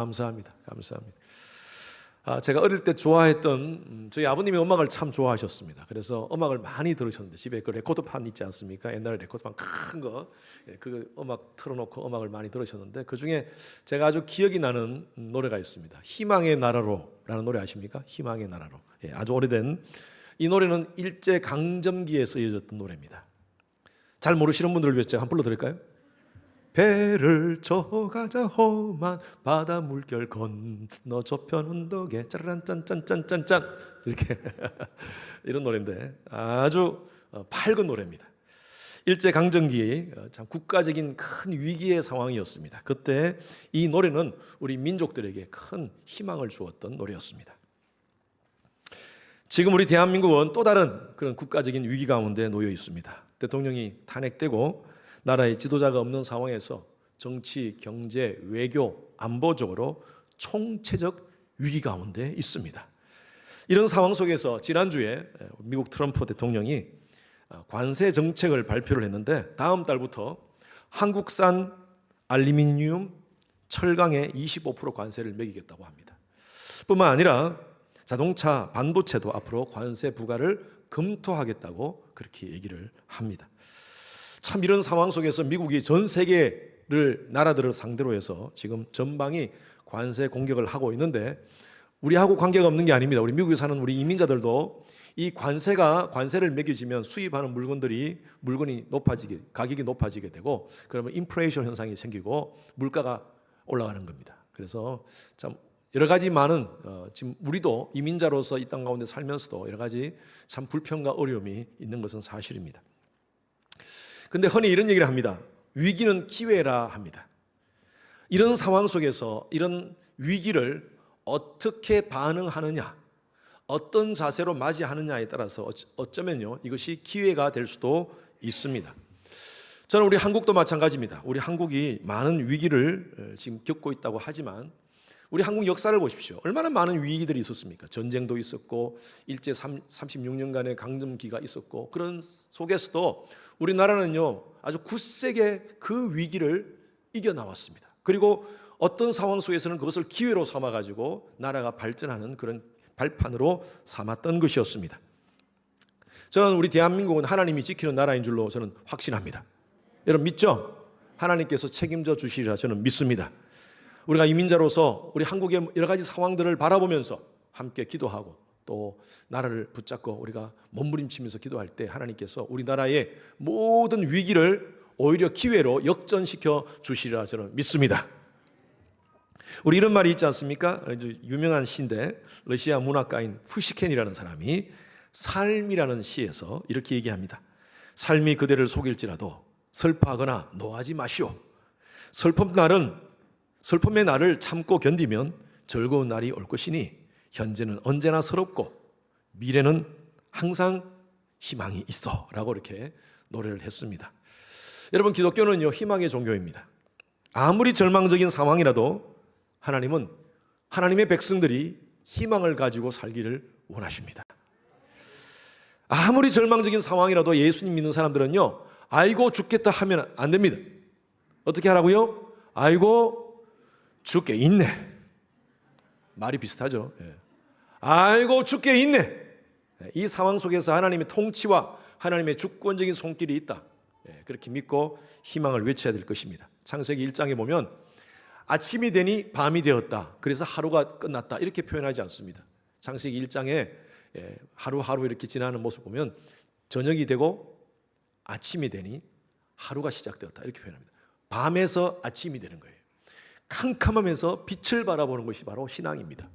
감사합니다. 제가 어릴 때 좋아했던 저희 아버님이 음악을 참 좋아하셨습니다. 그래서 음악을 많이 들으셨는데 집에 그 레코드판 있지 않습니까? 옛날에 레코드판 큰 거, 그 음악 틀어놓고 음악을 많이 들으셨는데 그 중에 제가 아주 기억이 나는 노래가 있습니다. 희망의 나라로라는 노래 아십니까? 희망의 나라로. 아주 오래된 이 노래는 일제 강점기에 쓰여졌던 노래입니다. 잘 모르시는 분들을 위해서 제가 한번 불러드릴까요? 배를 저가자 험한 바다 물결 건너 저편 언덕에 짜란 짠짠짠짠짠 이렇게 이런 노래인데 아주 밝은 노래입니다. 일제 강점기 참 국가적인 큰 위기의 상황이었습니다. 그때 이 노래는 우리 민족들에게 큰 희망을 주었던 노래였습니다. 지금 우리 대한민국은 또 다른 그런 국가적인 위기 가운데 놓여 있습니다. 대통령이 탄핵되고 나라의 지도자가 없는 상황에서 정치, 경제, 외교, 안보적으로 총체적 위기 가운데 있습니다. 이런 상황 속에서 지난주에 미국 트럼프 대통령이 관세 정책을 발표를 했는데 다음 달부터 한국산 알루미늄, 철강에 25% 관세를 매기겠다고 합니다. 뿐만 아니라 자동차, 반도체도 앞으로 관세 부과를 검토하겠다고 그렇게 얘기를 합니다. 참 이런 상황 속에서 미국이 전 세계를 나라들을 상대로 해서 지금 전방위 관세 공격을 하고 있는데 우리하고 관계가 없는 게 아닙니다. 우리 미국에 사는 우리 이민자들도 이 관세를 매겨지면 수입하는 물건이 높아지게, 가격이 높아지게 되고 그러면 인플레이션 현상이 생기고 물가가 올라가는 겁니다. 그래서 참 여러 가지 많은 지금 우리도 이민자로서 이 땅 가운데 살면서도 여러 가지 참 불평과 어려움이 있는 것은 사실입니다. 근데 흔히 이런 얘기를 합니다. 위기는 기회라 합니다. 이런 상황 속에서 이런 위기를 어떻게 반응하느냐, 어떤 자세로 맞이하느냐에 따라서 어쩌면요 이것이 기회가 될 수도 있습니다. 저는 우리 한국도 마찬가지입니다. 우리 한국이 많은 위기를 지금 겪고 있다고 하지만 우리 한국 역사를 보십시오. 얼마나 많은 위기들이 있었습니까? 전쟁도 있었고 일제 36년간의 강점기가 있었고 그런 속에서도 우리나라는요 아주 굳세게 그 위기를 이겨나왔습니다. 그리고 어떤 상황 속에서는 그것을 기회로 삼아가지고 나라가 발전하는 그런 발판으로 삼았던 것이었습니다. 저는 우리 대한민국은 하나님이 지키는 나라인 줄로 저는 확신합니다. 여러분 믿죠? 하나님께서 책임져 주시리라 저는 믿습니다. 우리가 이민자로서 우리 한국의 여러 가지 상황들을 바라보면서 함께 기도하고 또 나라를 붙잡고 우리가 몸부림치면서 기도할 때 하나님께서 우리나라의 모든 위기를 오히려 기회로 역전시켜 주시리라 저는 믿습니다. 우리 이런 말이 있지 않습니까? 유명한 시인데 러시아 문학가인 푸시켄이라는 사람이 삶이라는 시에서 이렇게 얘기합니다. 삶이 그대를 속일지라도 슬퍼하거나 노하지 마시오. 슬픔의 날을 참고 견디면 즐거운 날이 올 것이니 현재는 언제나 서럽고 미래는 항상 희망이 있어 라고 이렇게 노래를 했습니다. 여러분 기독교는요 희망의 종교입니다. 아무리 절망적인 상황이라도 하나님은 하나님의 백성들이 희망을 가지고 살기를 원하십니다. 아무리 절망적인 상황이라도 예수님 믿는 사람들은요 아이고 죽겠다 하면 안 됩니다. 어떻게 하라고요? 아이고 죽게 있네. 말이 비슷하죠. 아이고 죽게 있네. 이 상황 속에서 하나님의 통치와 하나님의 주권적인 손길이 있다. 그렇게 믿고 희망을 외쳐야 될 것입니다. 창세기 1장에 보면 아침이 되니 밤이 되었다. 그래서 하루가 끝났다. 이렇게 표현하지 않습니다. 창세기 1장에 하루하루 이렇게 지나는 모습 보면 저녁이 되고 아침이 되니 하루가 시작되었다. 이렇게 표현합니다. 밤에서 아침이 되는 거예요. 캄캄하면서 빛을 바라보는 것이 바로 신앙입니다.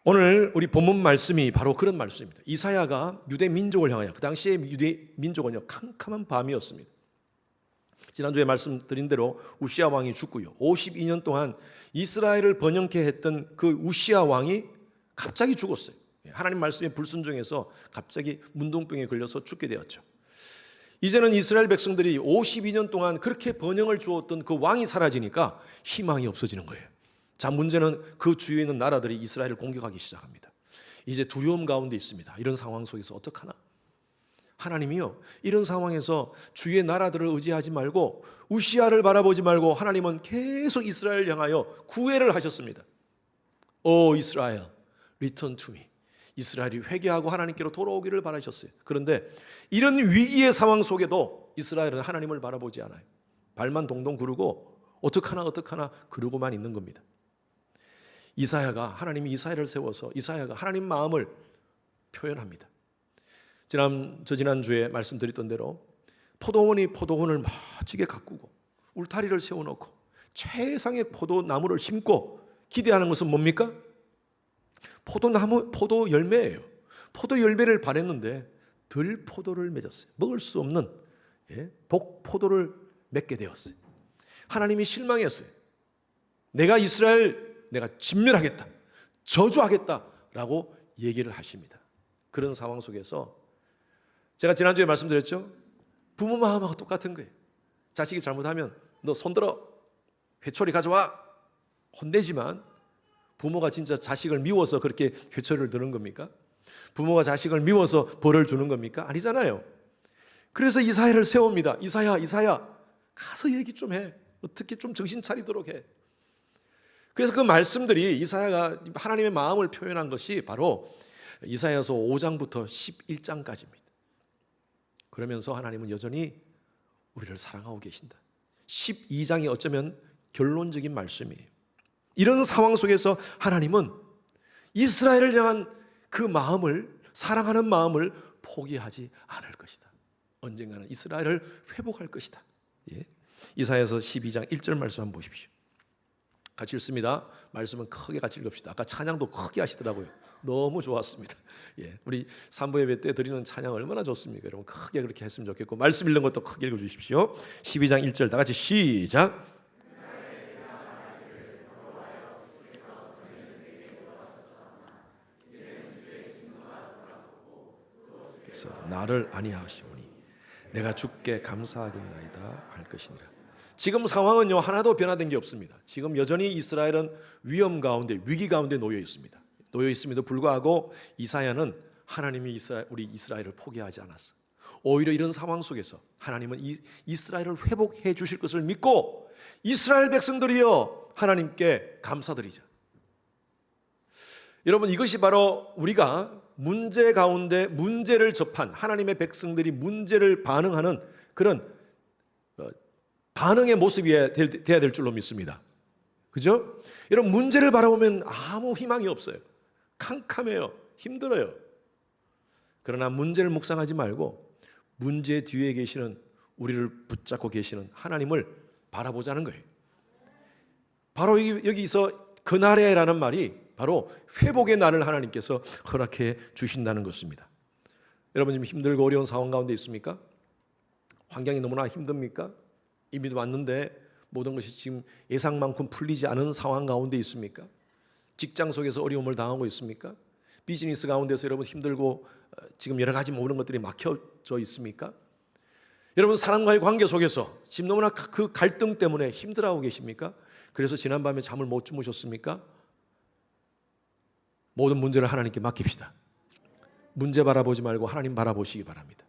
오늘 우리 본문 말씀이 바로 그런 말씀입니다. 이사야가 유대 민족을 향하여 그 당시에 유대 민족은요 캄캄한 밤이었습니다. 지난주에 말씀드린 대로 우시아 왕이 죽고요 52년 동안 이스라엘을 번영케 했던 그 우시아 왕이 갑자기 죽었어요. 하나님 말씀에 불순종해서 갑자기 문둥병에 걸려서 죽게 되었죠. 이제는 이스라엘 백성들이 52년 동안 그렇게 번영을 주었던 그 왕이 사라지니까 희망이 없어지는 거예요. 자, 문제는 그 주위에 있는 나라들이 이스라엘을 공격하기 시작합니다. 이제 두려움 가운데 있습니다. 이런 상황 속에서 어떡하나? 하나님이요 이런 상황에서 주위의 나라들을 의지하지 말고 우시아를 바라보지 말고 하나님은 계속 이스라엘을 향하여 구애를 하셨습니다. 오 이스라엘, return to me. 이스라엘이 회개하고 하나님께로 돌아오기를 바라셨어요. 그런데 이런 위기의 상황 속에도 이스라엘은 하나님을 바라보지 않아요. 발만 동동 구르고 어떡하나 그러고만 있는 겁니다. 이사야가, 하나님이 이사야를 세워서 이사야가 하나님 마음을 표현합니다. 지난주에 말씀드렸던 대로 포도원이 포도원을 멋지게 가꾸고 울타리를 세워놓고 최상의 포도나무를 심고 기대하는 것은 뭡니까? 포도 열매예요. 포도 열매를 바랬는데 들포도를 맺었어요. 먹을 수 없는 독포도를 맺게 되었어요. 하나님이 실망했어요. 내가 이스라엘 내가 진멸하겠다, 저주하겠다라고 얘기를 하십니다. 그런 상황 속에서 제가 지난주에 말씀드렸죠. 부모 마음하고 똑같은 거예요. 자식이 잘못하면 너 손들어, 회초리 가져와, 혼내지만 부모가 진짜 자식을 미워서 그렇게 회초리를 드는 겁니까? 부모가 자식을 미워서 벌을 주는 겁니까? 아니잖아요. 그래서 이사야를 세웁니다. 이사야 가서 얘기 좀 해. 어떻게 좀 정신 차리도록 해. 그래서 그 말씀들이 이사야가 하나님의 마음을 표현한 것이 바로 이사야서 5장부터 11장까지입니다. 그러면서 하나님은 여전히 우리를 사랑하고 계신다. 12장이 어쩌면 결론적인 말씀이에요. 이런 상황 속에서 하나님은 이스라엘을 향한 그 마음을, 사랑하는 마음을 포기하지 않을 것이다. 언젠가는 이스라엘을 회복할 것이다. 이사야서 12장 1절 말씀 한번 보십시오. 같이 읽습니다. 말씀은 크게 같이 읽읍시다. 아까 찬양도 크게 하시더라고요. 너무 좋았습니다. 우리 산부 예배 때 드리는 찬양 얼마나 좋습니까? 여러분 크게 그렇게 했으면 좋겠고 말씀 읽는 것도 크게 읽어주십시오. 12장 1절 다 같이 시작. 그래서 나를 아니하시오니 내가 주께 감사하겠나이다 할 것이니라. 지금 상황은요 하나도 변화된 게 없습니다. 지금 여전히 이스라엘은 위험 가운데, 위기 가운데 놓여 있습니다. 놓여 있음에도 불구하고 이사야는 하나님이 우리 이스라엘을 포기하지 않았어. 오히려 이런 상황 속에서 하나님은 이스라엘을 회복해 주실 것을 믿고 이스라엘 백성들이여 하나님께 감사드리자. 여러분 이것이 바로 우리가 문제 가운데 문제를 접한 하나님의 백성들이 문제를 반응하는 그런 반응의 모습이 돼야 될 줄로 믿습니다. 그죠? 여러분 문제를 바라보면 아무 희망이 없어요. 캄캄해요. 힘들어요. 그러나 문제를 묵상하지 말고 문제 뒤에 계시는, 우리를 붙잡고 계시는 하나님을 바라보자는 거예요. 바로 여기서 그날에라는 말이 바로 회복의 날을 하나님께서 허락해 주신다는 것입니다. 여러분 지금 힘들고 어려운 상황 가운데 있습니까? 환경이 너무나 힘듭니까? 이미 왔는데 모든 것이 지금 예상만큼 풀리지 않은 상황 가운데 있습니까? 직장 속에서 어려움을 당하고 있습니까? 비즈니스 가운데서 여러분 힘들고 지금 여러 가지 모든 것들이 막혀져 있습니까? 여러분 사람과의 관계 속에서 지금 너무나 그 갈등 때문에 힘들어하고 계십니까? 그래서 지난밤에 잠을 못 주무셨습니까? 모든 문제를 하나님께 맡깁시다. 문제 바라보지 말고 하나님 바라보시기 바랍니다.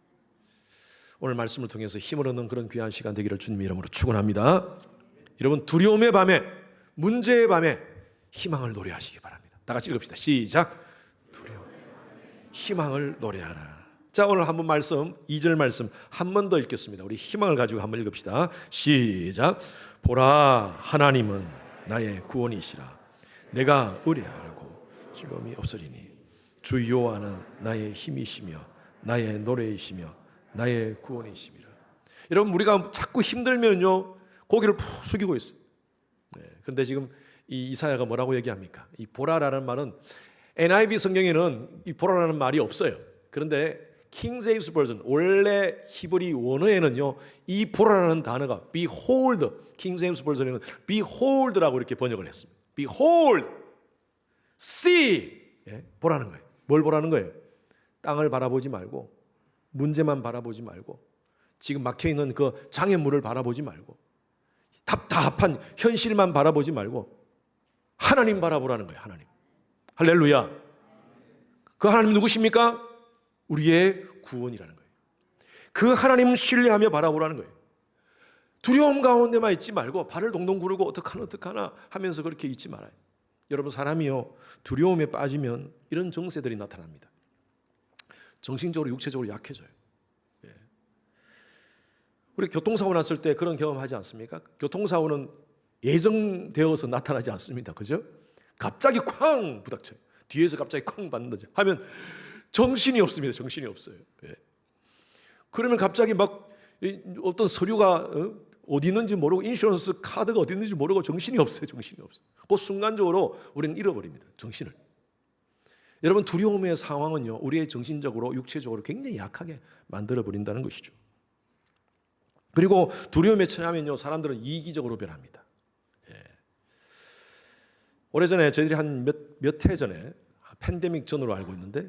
오늘 말씀을 통해서 힘을 얻는 그런 귀한 시간 되기를 주님 이름으로 축원합니다. 여러분 두려움의 밤에, 문제의 밤에 희망을 노래하시기 바랍니다. 다 같이 읽읍시다. 시작. 두려움, 희망을 노래하라. 자 오늘 한번 말씀 2절 말씀 한 번 더 읽겠습니다. 우리 희망을 가지고 한번 읽읍시다. 시작. 보라 하나님은 나의 구원이시라. 내가 의뢰하고 즐거움이 없으리니 주 여호와는 나의 힘이시며 나의 노래이시며 나의 구원이십니다. 여러분 우리가 자꾸 힘들면요 고개를 푹 숙이고 있어요. 그런데 지금 이 이사야가 뭐라고 얘기합니까? 이 보라라는 말은 NIV 성경에는 이 보라라는 말이 없어요. 그런데 킹 제임스 버전 원래 히브리 원어에는요 이 보라라는 단어가 behold, 킹 제임스 버전에는 behold라고 이렇게 번역을 했습니다. behold, see, 보라는 거예요. 뭘 보라는 거예요? 땅을 바라보지 말고 문제만 바라보지 말고 지금 막혀있는 그 장애물을 바라보지 말고 답답한 현실만 바라보지 말고 하나님 바라보라는 거예요. 하나님. 할렐루야. 그 하나님 누구십니까? 우리의 구원이라는 거예요. 그 하나님 신뢰하며 바라보라는 거예요. 두려움 가운데만 있지 말고 발을 동동 구르고 어떡하나 하면서 그렇게 있지 말아요. 여러분, 사람이요, 두려움에 빠지면 이런 정세들이 나타납니다. 정신적으로 육체적으로 약해져요. 예. 우리 교통사고 났을 때 그런 경험하지 않습니까? 교통사고는 예정되어서 나타나지 않습니다. 그죠? 갑자기 쾅 부닥쳐요. 뒤에서 갑자기 쾅 받는다죠. 하면 정신이 없습니다. 정신이 없어요. 예. 그러면 갑자기 막 어떤 서류가 어디 있는지 모르고 인슈런스 카드가 어디 있는지 모르고 정신이 없어요. 정신이 없어요. 그 순간적으로 우리는 잃어버립니다. 정신을. 여러분, 두려움의 상황은요, 우리의 정신적으로 육체적으로 굉장히 약하게 만들어버린다는 것이죠. 그리고 두려움에 처하면요, 사람들은 이기적으로 변합니다. 예. 오래전에 저희들이 한 몇 해 전에 팬데믹 전으로 알고 있는데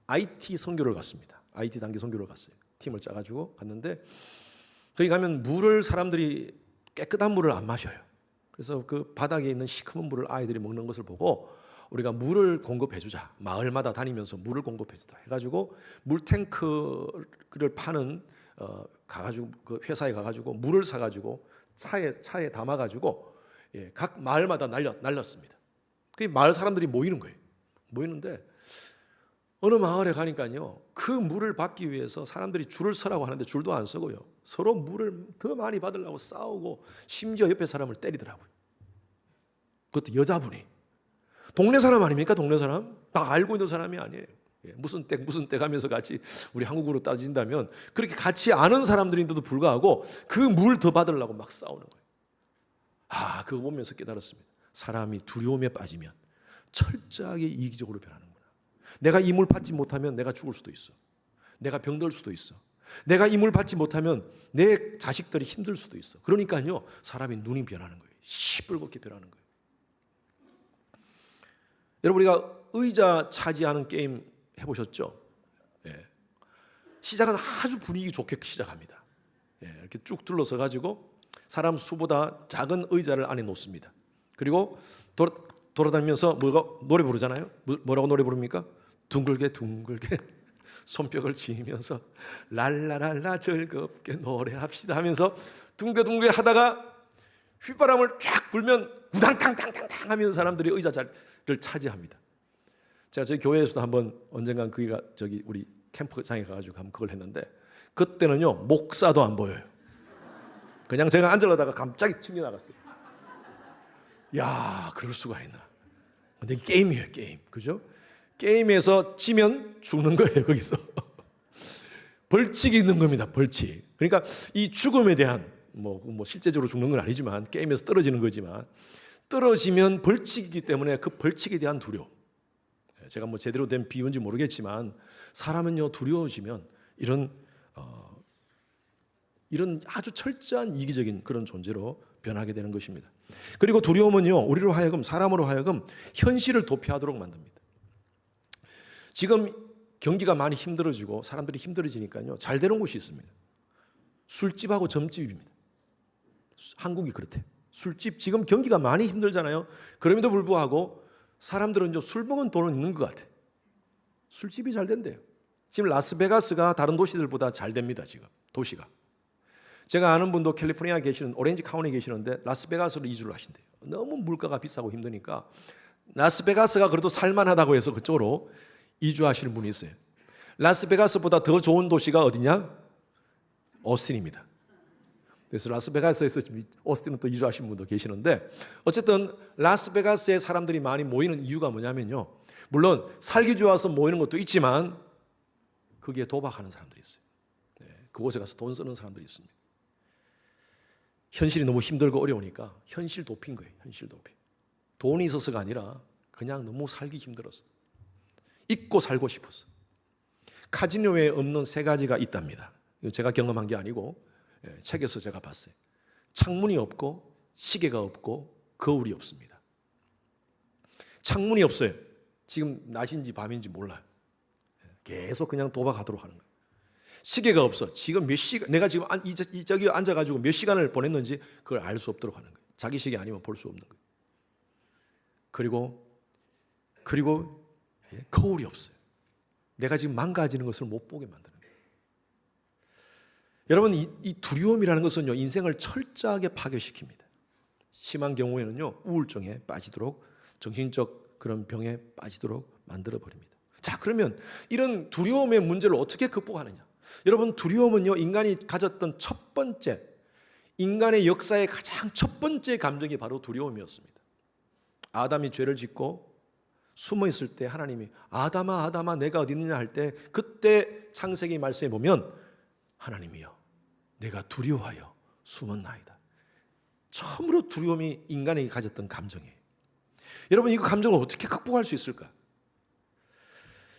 IT 선교를 갔습니다. IT 단기 선교를 갔어요. 팀을 짜가지고 갔는데 거기 가면 물을 사람들이 깨끗한 물을 안 마셔요. 그래서 그 바닥에 있는 시커먼 물을 아이들이 먹는 것을 보고 우리가 물을 공급해주자. 마을마다 다니면서 물을 공급해주자 해가지고 물 탱크를 파는 가가지고 그 회사에 가가지고 물을 사가지고 차에 담아가지고 각 마을마다 날렸습니다. 그 마을 사람들이 모이는 거예요. 모이는데 어느 마을에 가니까요, 그 물을 받기 위해서 사람들이 줄을 서라고 하는데 줄도 안 서고요, 서로 물을 더 많이 받으려고 싸우고 심지어 옆에 사람을 때리더라고요. 그것도 여자분이. 동네 사람 아닙니까? 동네 사람? 다 알고 있는 사람이 아니에요. 무슨 댁 하면서 같이 우리 한국으로 따진다면 그렇게 같이 아는 사람들인데도 불구하고 그 물 더 받으려고 막 싸우는 거예요. 그거 보면서 깨달았습니다. 사람이 두려움에 빠지면 철저하게 이기적으로 변하는구나. 내가 이 물 받지 못하면 내가 죽을 수도 있어. 내가 병들 수도 있어. 내가 이 물 받지 못하면 내 자식들이 힘들 수도 있어. 그러니까요, 사람이 눈이 변하는 거예요. 시뻘겋게 변하는 거예요. 여러분, 우리가 의자 차지하는 게임 해보셨죠? 시작은 아주 분위기 좋게 시작합니다. 이렇게 쭉 둘러서 가지고 사람 수보다 작은 의자를 안에 놓습니다. 그리고 돌아다니면서 노래 부르잖아요. 뭐라고 노래 부릅니까? 둥글게 손뼉을 치면서 랄라랄라 즐겁게 노래합시다 하면서 둥글둥글 하다가 휘바람을 쫙 불면 우당탕탕탕탕 하면서 사람들이 의자 자리를 차지합니다. 제가 저희 교회에서도 한번 언젠간 그가 우리 캠프장에 가가지고 한번 그걸 했는데 그때는요, 목사도 안 보여요. 그냥 제가 앉으려다가 갑자기 튕겨나갔어요. 야, 그럴 수가 있나. 근데 이게 게임이에요, 게임. 그죠? 게임에서 지면 죽는 거예요, 거기서. 벌칙이 있는 겁니다, 벌칙. 그러니까 이 죽음에 대한, 뭐 실제적으로 죽는 건 아니지만, 게임에서 떨어지는 거지만, 떨어지면 벌칙이기 때문에 그 벌칙에 대한 두려움. 제가 제대로 된 비유인지 모르겠지만, 사람은요, 두려워지면 이런 아주 철저한 이기적인 그런 존재로 변하게 되는 것입니다. 그리고 두려움은요, 우리로 하여금, 사람으로 하여금 현실을 도피하도록 만듭니다. 지금 경기가 많이 힘들어지고 사람들이 힘들어지니까요, 잘 되는 곳이 있습니다. 술집하고 점집입니다. 한국이 그렇대요. 술집, 지금 경기가 많이 힘들잖아요. 그럼에도 불구하고 사람들은 술 먹은 돈은 있는 것 같아요. 술집이 잘 된대요. 지금 라스베가스가 다른 도시들보다 잘 됩니다. 지금 도시가. 제가 아는 분도 캘리포니아에 계시는, 오렌지 카운티에 계시는데 라스베가스로 이주를 하신대요. 너무 물가가 비싸고 힘드니까 라스베가스가 그래도 살만하다고 해서 그쪽으로 이주하시는 분이 있어요. 라스베가스보다 더 좋은 도시가 어디냐? 오스틴입니다. 그래서 라스베가스에서 오스틴은 또 이주하신 분도 계시는데, 어쨌든 라스베가스에 사람들이 많이 모이는 이유가 뭐냐면요, 물론 살기 좋아서 모이는 것도 있지만 거기에 도박하는 사람들이 있어요. 그곳에 가서 돈 쓰는 사람들이 있습니다. 현실이 너무 힘들고 어려우니까 현실 도피인 거예요. 현실 도피. 돈이 있어서가 아니라 그냥 너무 살기 힘들었어. 잊고 살고 싶었어. 카지노에 없는 세 가지가 있답니다. 제가 경험한 게 아니고 책에서 제가 봤어요. 창문이 없고 시계가 없고 거울이 없습니다. 창문이 없어요. 지금 낮인지 밤인지 몰라요. 계속 그냥 도박하도록 하는 거예요. 시계가 없어. 지금 몇 시간, 내가 지금 저기 앉아가지고 몇 시간을 보냈는지 그걸 알 수 없도록 하는 거예요. 자기 시계 아니면 볼 수 없는 거예요. 그리고 거울이 없어요. 내가 지금 망가지는 것을 못 보게 만드는 거예요. 여러분, 이 두려움이라는 것은요, 인생을 철저하게 파괴시킵니다. 심한 경우에는요, 우울증에 빠지도록, 정신적 그런 병에 빠지도록 만들어 버립니다. 자, 그러면 이런 두려움의 문제를 어떻게 극복하느냐? 여러분, 두려움은요, 인간이 가졌던 첫 번째, 인간의 역사의 가장 첫 번째 감정이 바로 두려움이었습니다. 아담이 죄를 짓고 숨어 있을 때 하나님이 아담아 아담아 내가 어디 있느냐 할 때, 그때 창세기 말씀에 보면 하나님이여 내가 두려워하여 숨었나이다. 처음으로 두려움이 인간에게 가졌던 감정이에요. 여러분, 이 감정을 어떻게 극복할 수 있을까?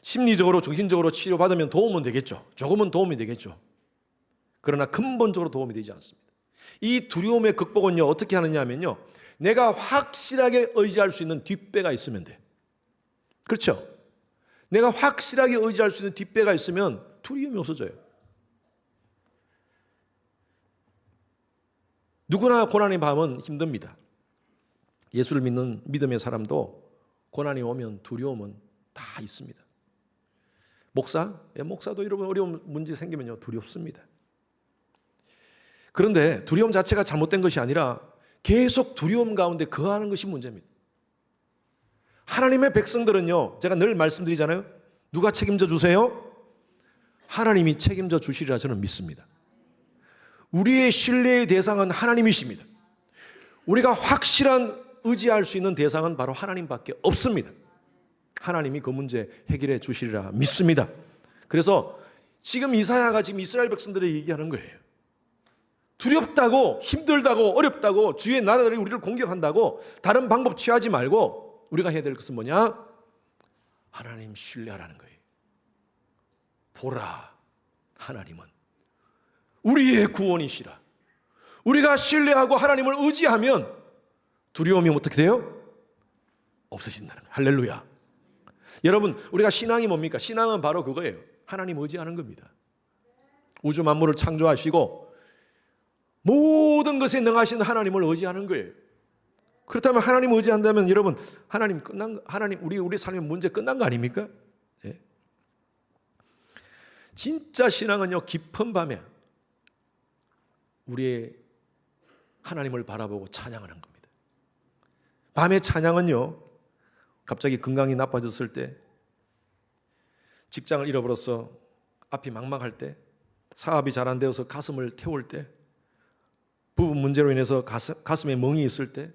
심리적으로 정신적으로 치료받으면 도움은 되겠죠. 조금은 도움이 되겠죠. 그러나 근본적으로 도움이 되지 않습니다. 이 두려움의 극복은요, 어떻게 하느냐 하면요, 내가 확실하게 의지할 수 있는 뒷배가 있으면 돼. 그렇죠? 내가 확실하게 의지할 수 있는 뒷배가 있으면 두려움이 없어져요. 누구나 고난의 밤은 힘듭니다. 예수를 믿는 믿음의 사람도 고난이 오면 두려움은 다 있습니다. 목사도 여러분 어려운 문제 생기면요, 두렵습니다. 그런데 두려움 자체가 잘못된 것이 아니라 계속 두려움 가운데 거하는 것이 문제입니다. 하나님의 백성들은요, 제가 늘 말씀드리잖아요. 누가 책임져 주세요? 하나님이 책임져 주시리라 저는 믿습니다. 우리의 신뢰의 대상은 하나님이십니다. 우리가 확실한 의지할 수 있는 대상은 바로 하나님밖에 없습니다. 하나님이 그 문제 해결해 주시리라 믿습니다. 그래서 지금 이사야가 지금 이스라엘 백성들에게 얘기하는 거예요. 두렵다고, 힘들다고, 어렵다고, 주의 나라들이 우리를 공격한다고 다른 방법 취하지 말고 우리가 해야 될 것은 뭐냐? 하나님 신뢰하라는 거예요. 보라, 하나님은 우리의 구원이시라. 우리가 신뢰하고 하나님을 의지하면 두려움이 어떻게 돼요? 없어진다는 거예요. 할렐루야. 여러분, 우리가 신앙이 뭡니까? 신앙은 바로 그거예요. 하나님 의지하는 겁니다. 우주 만물을 창조하시고 모든 것에 능하신 하나님을 의지하는 거예요. 그렇다면 하나님 의지한다면 여러분, 하나님 우리 삶의 문제 끝난 거 아닙니까? 예? 진짜 신앙은요, 깊은 밤에 우리의 하나님을 바라보고 찬양하는 겁니다. 밤의 찬양은요, 갑자기 건강이 나빠졌을 때, 직장을 잃어버려서 앞이 막막할 때, 사업이 잘 안 되어서 가슴을 태울 때, 부부 문제로 인해서 가슴에 멍이 있을 때,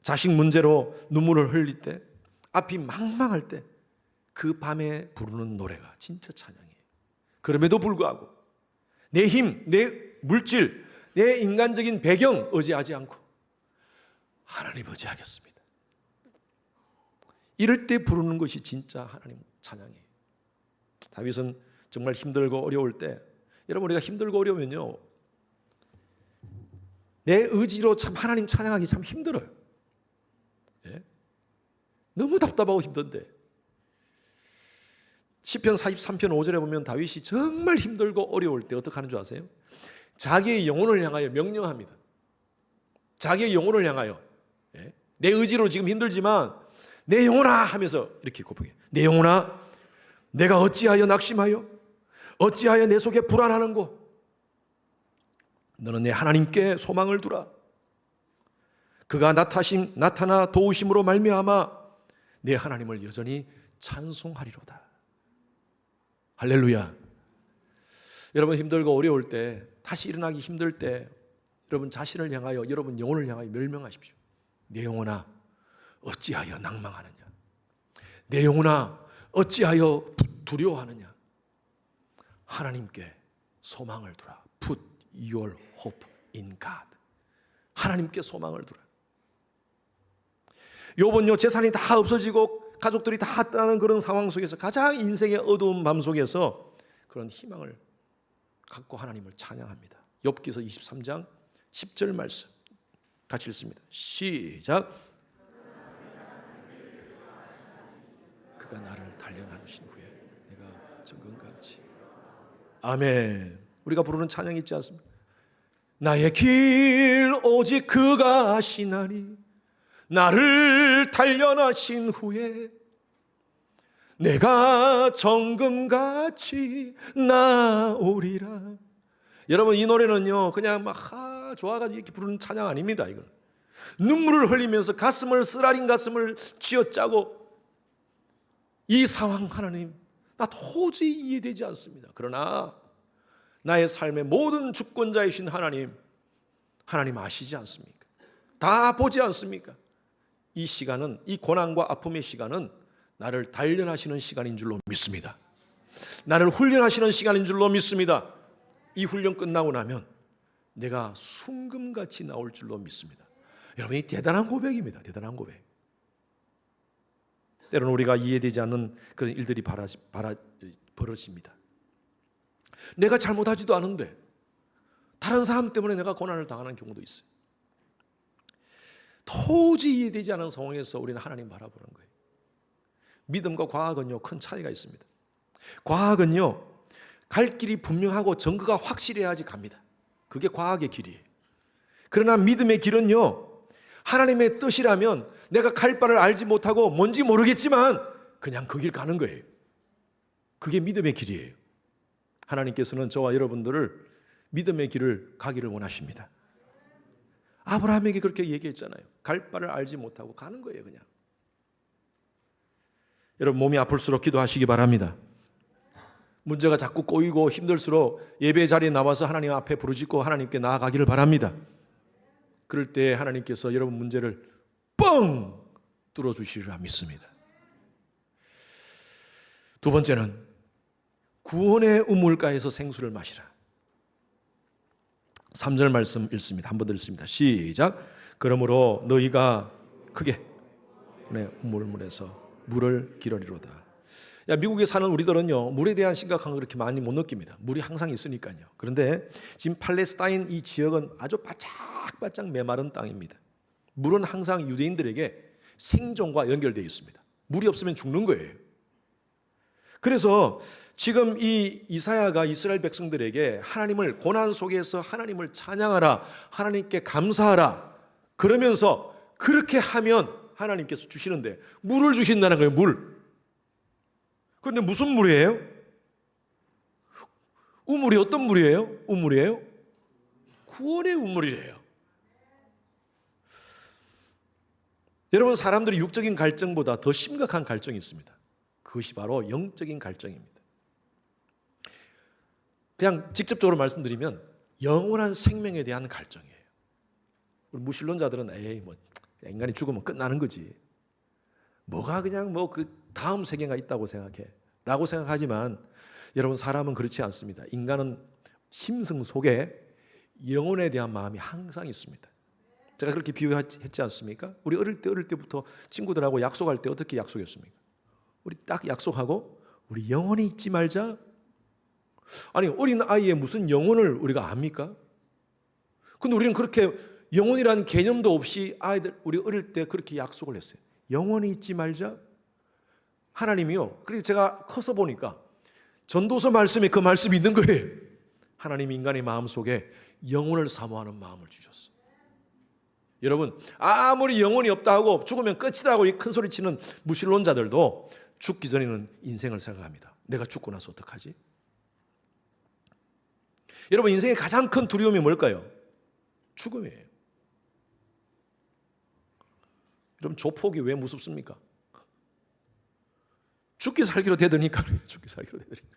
자식 문제로 눈물을 흘릴 때, 앞이 막막할 때, 그 밤에 부르는 노래가 진짜 찬양이에요. 그럼에도 불구하고 내 힘, 내 물질, 내 인간적인 배경 의지하지 않고 하나님 의지하겠습니다. 이럴 때 부르는 것이 진짜 하나님 찬양이에요. 다윗은 정말 힘들고 어려울 때, 여러분, 우리가 힘들고 어려우면요, 내 의지로 참 하나님 찬양하기 참 힘들어요. 예? 너무 답답하고 힘든데, 시편 43편 5절에 보면 다윗이 정말 힘들고 어려울 때 어떻게 하는 줄 아세요? 자기의 영혼을 향하여 명령합니다. 자기의 영혼을 향하여, 예? 내 의지로 지금 힘들지만 내 영혼아 하면서 이렇게 고백해요. 내 영혼아, 내가 어찌하여 낙심하여 어찌하여 내 속에 불안하는고? 너는 내 하나님께 소망을 두라. 그가 나타나 도우심으로 말미암아 내 하나님을 여전히 찬송하리로다. 할렐루야. 여러분, 힘들고 어려울 때, 다시 일어나기 힘들 때, 여러분 자신을 향하여, 여러분 영혼을 향하여 멸명하십시오. 내 영혼아, 어찌하여 낭망하느냐? 내 영혼아, 어찌하여 두려워하느냐? 하나님께 소망을 두라. Put your hope in God. 하나님께 소망을 두라. 욥은요, 재산이 다 없어지고 가족들이 다 떠나는 그런 상황 속에서 가장 인생의 어두운 밤 속에서 그런 희망을 갖고 하나님을 찬양합니다. 욥기서 23장 10절 말씀 같이 읽습니다. 시작. 그가 나를 단련하신 후에 내가 정금같이. 아멘. 우리가 부르는 찬양이 있지 않습니까? 나의 길 오직 그가 아시나니 나를 단련하신 후에 내가 정금같이 나오리라. 여러분, 이 노래는요 그냥 막 좋아가지고 이렇게 부르는 찬양 아닙니다. 이건 눈물을 흘리면서 가슴을 쓰라린 가슴을 쥐어짜고 이 상황 하나님 나 도저히 이해되지 않습니다. 그러나 나의 삶의 모든 주권자이신 하나님 아시지 않습니까? 다 보지 않습니까? 이 시간은, 이 고난과 아픔의 시간은 나를 단련하시는 시간인 줄로 믿습니다. 나를 훈련하시는 시간인 줄로 믿습니다. 이 훈련 끝나고 나면 내가 순금같이 나올 줄로 믿습니다. 여러분, 이 대단한 고백입니다. 대단한 고백. 때로는 우리가 이해되지 않는 그런 일들이 벌어집니다. 내가 잘못하지도 않은데 다른 사람 때문에 내가 고난을 당하는 경우도 있어요. 도저히 이해되지 않은 상황에서 우리는 하나님 바라보는 거예요. 믿음과 과학은요 큰 차이가 있습니다. 과학은요 갈 길이 분명하고 증거가 확실해야지 갑니다. 그게 과학의 길이에요. 그러나 믿음의 길은요 하나님의 뜻이라면 내가 갈 바를 알지 못하고 뭔지 모르겠지만 그냥 그 길 가는 거예요. 그게 믿음의 길이에요. 하나님께서는 저와 여러분들을 믿음의 길을 가기를 원하십니다. 아브라함에게 그렇게 얘기했잖아요. 갈 바를 알지 못하고 가는 거예요. 그냥. 여러분, 몸이 아플수록 기도하시기 바랍니다. 문제가 자꾸 꼬이고 힘들수록 예배 자리에 나와서 하나님 앞에 부르짖고 하나님께 나아가기를 바랍니다. 그럴 때 하나님께서 여러분 문제를 뻥 뚫어주시리라 믿습니다. 두 번째는 구원의 우물가에서 생수를 마시라. 3절 말씀 읽습니다. 한 번 더 읽습니다. 시작. 그러므로 너희가 크게 우물물에서 물을 기르리로다. 미국에 사는 우리들은요 물에 대한 심각한 걸 그렇게 많이 못 느낍니다. 물이 항상 있으니까요. 그런데 지금 팔레스타인 이 지역은 아주 바짝바짝 메마른 땅입니다. 물은 항상 유대인들에게 생존과 연결되어 있습니다. 물이 없으면 죽는 거예요. 그래서 지금 이 이사야가 이스라엘 백성들에게 하나님을 고난 속에서 하나님을 찬양하라, 하나님께 감사하라 그러면서 그렇게 하면 하나님께서 주시는데 물을 주신다는 거예요. 물. 그런데 무슨 물이에요? 우물이 어떤 물이에요? 우물이에요? 구원의 우물이래요. 여러분, 사람들이 육적인 갈증보다 더 심각한 갈증이 있습니다. 그것이 바로 영적인 갈증입니다. 그냥 직접적으로 말씀드리면 영원한 생명에 대한 갈증이에요. 우리 무신론자들은 뭐 인간이 죽으면 끝나는 거지. 뭐가 그냥 뭐 그 다음 세계가 있다고 생각해 라고 생각하지만 여러분, 사람은 그렇지 않습니다. 인간은 심성 속에 영혼에 대한 마음이 항상 있습니다. 제가 그렇게 비유했지 않습니까? 우리 어릴 때부터 친구들하고 약속할 때 어떻게 약속했습니까? 우리 딱 약속하고 우리 영혼이 잊지 말자. 아니, 어린 아이의 무슨 영혼을 우리가 압니까? 근데 우리는 그렇게 영혼이라는 개념도 없이 우리 어릴 때 그렇게 약속을 했어요. 영혼이 잊지 말자. 하나님이요. 그래서 제가 커서 보니까 전도서 말씀에 그 말씀이 있는 거예요. 하나님이 인간의 마음속에 영혼을 사모하는 마음을 주셨어요. 여러분, 아무리 영혼이 없다 하고 죽으면 끝이다 하고 큰 소리 치는 무신론자들도 죽기 전에는 인생을 생각합니다. 내가 죽고 나서 어떡하지? 여러분, 인생의 가장 큰 두려움이 뭘까요? 죽음이에요. 여러분, 조폭이 왜 무섭습니까? 죽기 살기로 되더니까. 죽기 살기로 되더니까.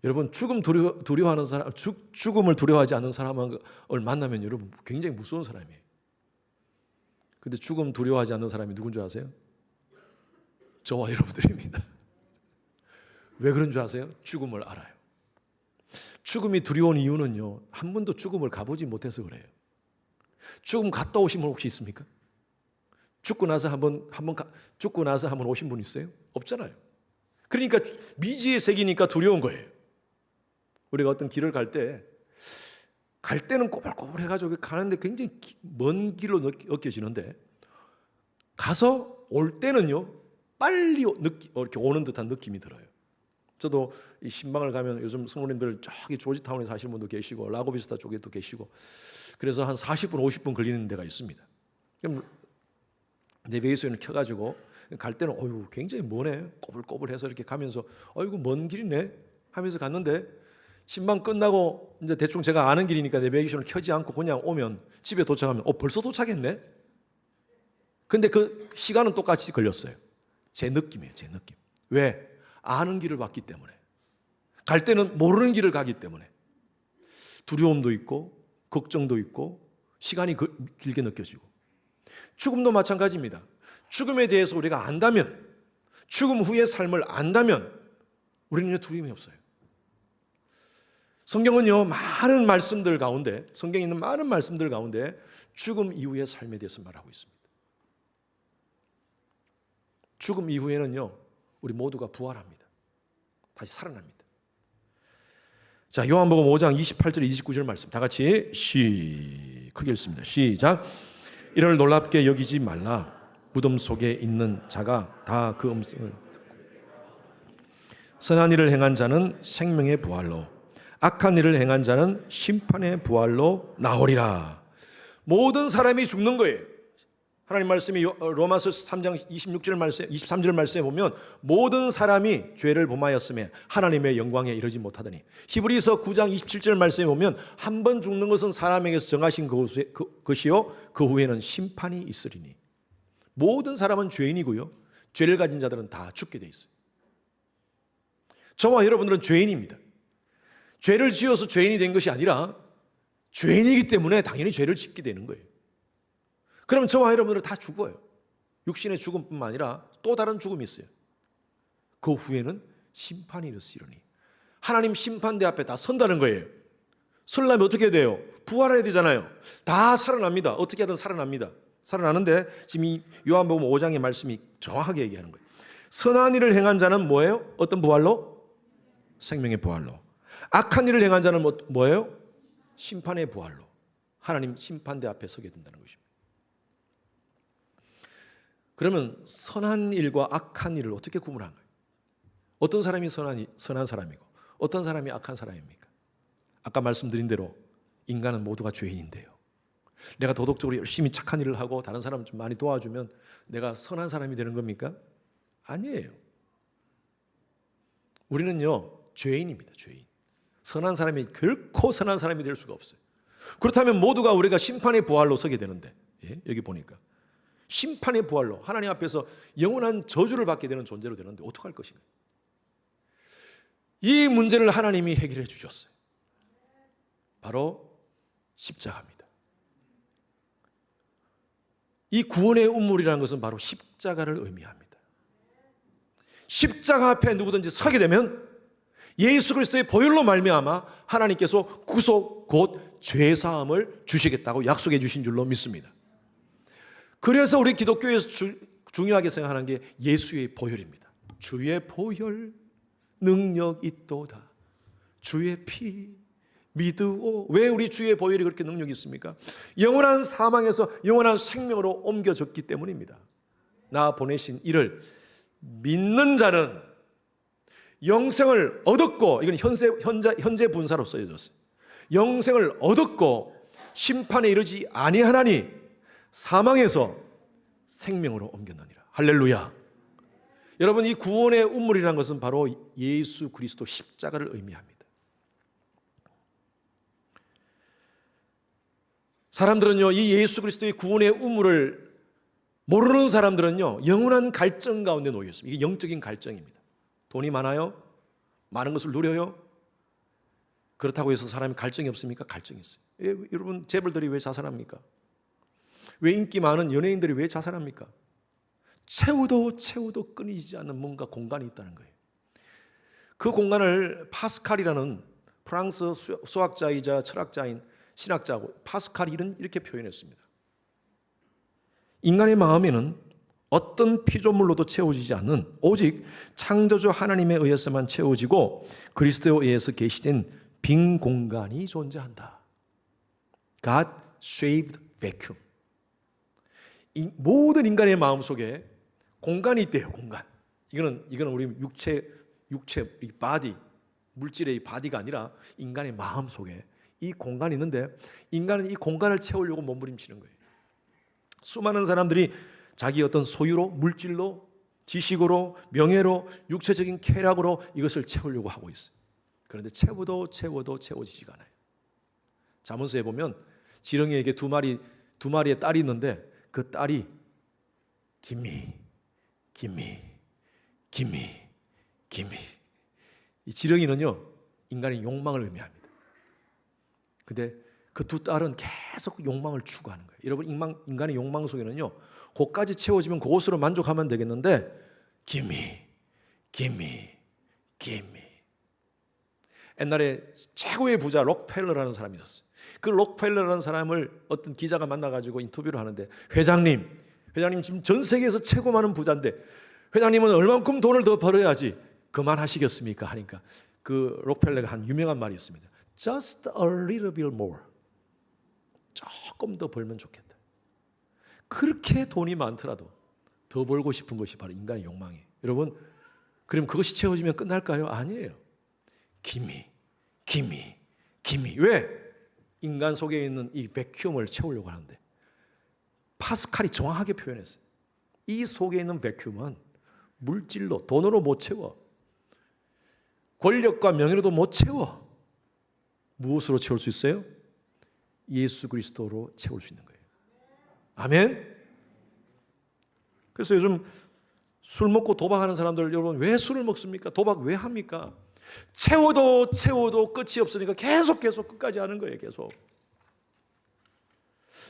여러분, 두려워하는 사람, 죽음을 두려워하지 않는 사람을 만나면 여러분 굉장히 무서운 사람이에요. 근데 죽음 두려워하지 않는 사람이 누군 줄 아세요? 저와 여러분들입니다. 왜 그런 줄 아세요? 죽음을 알아요. 죽음이 두려운 이유는요, 한 번도 죽음을 가보지 못해서 그래요. 죽음 갔다 오신 분 혹시 있습니까? 죽고 나서 한번 오신 분 있어요? 없잖아요. 그러니까 미지의 세계니까 두려운 거예요. 우리가 어떤 길을 갈 때는 꼬불꼬불 해가지고 가는데 굉장히 먼 길로 느껴지는데 가서 올 때는요 빨리 이렇게 오는 듯한 느낌이 들어요. 저도 이 신방을 가면 요즘 성도님들 저기 조지타운에 사시는 분도 계시고 라고비스타 쪽에도 계시고 그래서 한 40분 50분 걸리는 데가 있습니다. 그럼 내비게이션을 켜가지고 갈 때는 굉장히 머네 꼬불꼬불해서 이렇게 가면서 이거 먼 길이네 하면서 갔는데 신방 끝나고 이제 대충 제가 아는 길이니까 내비게이션을 켜지 않고 그냥 오면 집에 도착하면 벌써 도착했네? 근데 그 시간은 똑같이 걸렸어요. 제 느낌이에요, 제 느낌. 왜? 아는 길을 왔기 때문에. 갈 때는 모르는 길을 가기 때문에. 두려움도 있고 걱정도 있고 시간이 길게 느껴지고. 죽음도 마찬가지입니다. 죽음에 대해서 우리가 안다면, 죽음 후의 삶을 안다면 우리는 두려움이 없어요. 성경은요, 많은 말씀들 가운데, 성경에 있는 많은 말씀들 가운데 죽음 이후의 삶에 대해서 말하고 있습니다. 죽음 이후에는요, 우리 모두가 부활합니다. 다시 살아납니다. 자, 요한복음 5장 28절 29절 말씀 다 같이 크게 읽습니다. 시작. 이를 놀랍게 여기지 말라. 무덤 속에 있는 자가 다 그 음성을 선한 일을 행한 자는 생명의 부활로, 악한 일을 행한 자는 심판의 부활로 나오리라. 모든 사람이 죽는 거예요. 하나님 말씀이 로마서 3장 26절 말씀, 23절 말씀에 보면 모든 사람이 죄를 범하였음에 하나님의 영광에 이르지 못하더니, 히브리서 9장 27절 말씀에 보면 한 번 죽는 것은 사람에게서 정하신 것이요 그 후에는 심판이 있으리니. 모든 사람은 죄인이고요, 죄를 가진 자들은 다 죽게 돼 있어요. 저와 여러분들은 죄인입니다. 죄를 지어서 죄인이 된 것이 아니라 죄인이기 때문에 당연히 죄를 짓게 되는 거예요. 그러면 저와 여러분들은 다 죽어요. 육신의 죽음뿐만 아니라 또 다른 죽음이 있어요. 그 후에는 심판이 있으리니. 하나님 심판대 앞에 다 선다는 거예요. 설라면 어떻게 돼요? 부활해야 되잖아요. 다 살아납니다. 어떻게 하든 살아납니다. 살아나는데 지금 이 요한복음 5장의 말씀이 정확하게 얘기하는 거예요. 선한 일을 행한 자는 뭐예요? 어떤 부활로? 생명의 부활로. 악한 일을 행한 자는 뭐예요? 심판의 부활로. 하나님 심판대 앞에 서게 된다는 것입니다. 그러면 선한 일과 악한 일을 어떻게 구분한 거예요? 어떤 사람이 선한 사람이고 어떤 사람이 악한 사람입니까? 아까 말씀드린 대로 인간은 모두가 죄인인데요. 내가 도덕적으로 열심히 착한 일을 하고 다른 사람 좀 많이 도와주면 내가 선한 사람이 되는 겁니까? 아니에요. 우리는요, 죄인입니다. 죄인. 선한 사람이 결코 선한 사람이 될 수가 없어요. 그렇다면 모두가 우리가 심판의 부활로 서게 되는데, 여기 보니까 심판의 부활로 하나님 앞에서 영원한 저주를 받게 되는 존재로 되는데 어떻게 할 것인가? 이 문제를 하나님이 해결해 주셨어요. 바로 십자가입니다. 이 구원의 운물이라는 것은 바로 십자가를 의미합니다. 십자가 앞에 누구든지 서게 되면 예수 그리스도의 보혈로 말미암아 하나님께서 구속 곧 죄사함을 주시겠다고 약속해 주신 줄로 믿습니다. 그래서 우리 기독교에서 중요하게 생각하는 게 예수의 보혈입니다. 주의 보혈 능력 있도다. 주의 피 믿으오. 왜 우리 주의 보혈이 그렇게 능력이 있습니까? 영원한 사망에서 영원한 생명으로 옮겨졌기 때문입니다. 나 보내신 이를 믿는 자는 영생을 얻었고, 이건 현재 분사로 써졌어요. 영생을 얻었고 심판에 이르지 아니하나니 사망에서 생명으로 옮겼느니라. 할렐루야. 여러분, 이 구원의 운물이라는 것은 바로 예수 그리스도 십자가를 의미합니다. 사람들은요, 이 예수 그리스도의 구원의 운물을 모르는 사람들은요, 영원한 갈증 가운데 놓여 있습니다. 이게 영적인 갈증입니다. 돈이 많아요? 많은 것을 누려요? 그렇다고 해서 사람이 갈증이 없습니까? 갈증이 있어요. 여러분, 재벌들이 왜 자살합니까? 왜 인기 많은 연예인들이 왜 자살합니까? 채워도 끊이지 않는 뭔가 공간이 있다는 거예요. 그 공간을 파스칼이라는 프랑스 수학자이자 철학자인 신학자고 파스칼이 이렇게 표현했습니다. 인간의 마음에는 어떤 피조물로도 채워지지 않는 오직 창조주 하나님에 의해서만 채워지고 그리스도에 의해서 계시된 빈 공간이 존재한다. God shaped vacuum. 모든 인간의 마음 속에 공간이 있대요. 공간. 이거는 우리 육체 이 바디, 물질의 이 바디가 아니라 인간의 마음 속에 이 공간이 있는데 인간은 이 공간을 채우려고 몸부림치는 거예요. 수많은 사람들이 자기 어떤 소유로, 물질로, 지식으로, 명예로, 육체적인 쾌락으로 이것을 채우려고 하고 있어요. 그런데 채워지지가 않아요. 잠언서에 보면 지렁이에게 두 마리의 딸이 있는데 그 딸이 김미. 이 지렁이는요, 인간의 욕망을 의미합니다. 근데 그 두 딸은 계속 욕망을 추구하는 거예요. 여러분, 인간의 욕망 속에는요, 그것까지 채워지면 그것으로 만족하면 되겠는데 김미. 옛날에 최고의 부자 록펠러라는 사람이 있었어요. 그 록펠러라는 사람을 어떤 기자가 만나가지고 인터뷰를 하는데, 회장님 지금 전 세계에서 최고 많은 부자인데 회장님은 얼만큼 돈을 더 벌어야지 그만하시겠습니까? 하니까 그 록펠러가 한 유명한 말이 있습니다. Just a little bit more. 조금 더 벌면 좋겠다. 그렇게 돈이 많더라도 더 벌고 싶은 것이 바로 인간의 욕망이에요. 여러분, 그럼 그것이 채워지면 끝날까요? 아니에요. 기미. 왜? 인간 속에 있는 이 베큐엄을 채우려고 하는데, 파스칼이 정확하게 표현했어요. 이 속에 있는 베큐엄은 물질로, 돈으로 못 채워. 권력과 명예로도 못 채워. 무엇으로 채울 수 있어요? 예수 그리스도로 채울 수 있는 거예요. 아멘? 그래서 요즘 술 먹고 도박하는 사람들, 여러분 왜 술을 먹습니까? 도박 왜 합니까? 채워도 끝이 없으니까 계속 끝까지 하는 거예요. 계속.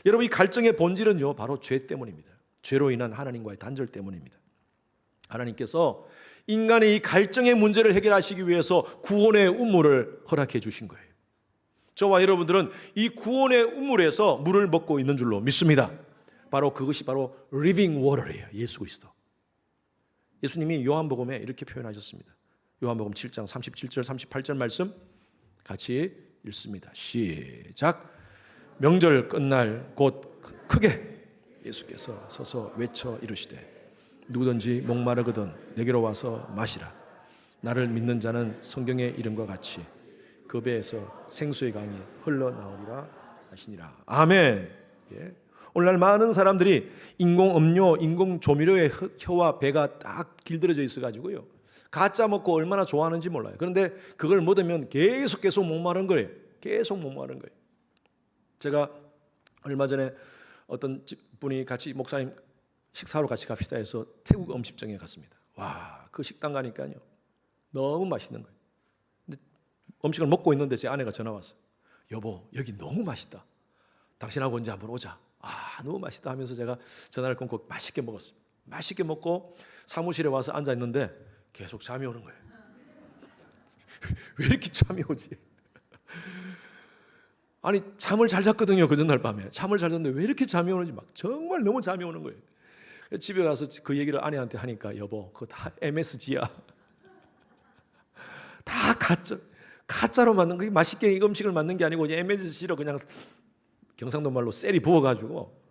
여러분, 이 갈증의 본질은요, 바로 죄 때문입니다. 죄로 인한 하나님과의 단절 때문입니다. 하나님께서 인간의 이 갈증의 문제를 해결하시기 위해서 구원의 우물을 허락해 주신 거예요. 저와 여러분들은 이 구원의 우물에서 물을 먹고 있는 줄로 믿습니다. 그것이 바로 living water예요. 예수 그리스도. 예수님이 요한복음에 이렇게 표현하셨습니다. 요한복음 7장 37절 38절 말씀 같이 읽습니다. 시작. 명절 끝날 곧 크게 예수께서 서서 외쳐 이르시되 누구든지 목마르거든 내게로 와서 마시라. 나를 믿는 자는 성경의 이름과 같이 그 배에서 생수의 강이 흘러나오리라 하시니라. 아멘. 예. 오늘날 많은 사람들이 인공 음료, 인공 조미료의 혀와 배가 딱 길들여져 있어가지고요, 가짜 먹고 얼마나 좋아하는지 몰라요. 그런데 그걸 먹으면 계속 목마른 거예요. 계속 목마른 거예요. 제가 얼마 전에 어떤 분이 같이 목사님 식사하러 같이 갑시다 해서 태국 음식점에 갔습니다. 와, 그 식당 가니까요, 너무 맛있는 거예요. 근데 음식을 먹고 있는데 제 아내가 전화 왔어요. 여보, 여기 너무 맛있다. 당신하고 언제 한번 오자. 너무 맛있다 하면서 제가 전화를 끊고 맛있게 먹었습니다. 맛있게 먹고 사무실에 와서 앉아 있는데 계속 잠이 오는 거예요. 왜 이렇게 잠이 오지? 아니, 잠을 잘 잤거든요. 그 전날 밤에 잠을 잘 잤는데 왜 이렇게 잠이 오는지 막 정말 너무 잠이 오는 거예요. 집에 가서 그 얘기를 아내한테 하니까, 여보, 그거 다 MSG야. 다 가짜로 만든 거. 맛있게 음식을 만든 게 아니고 MSG로 그냥 경상도 말로 셀이 부어가지고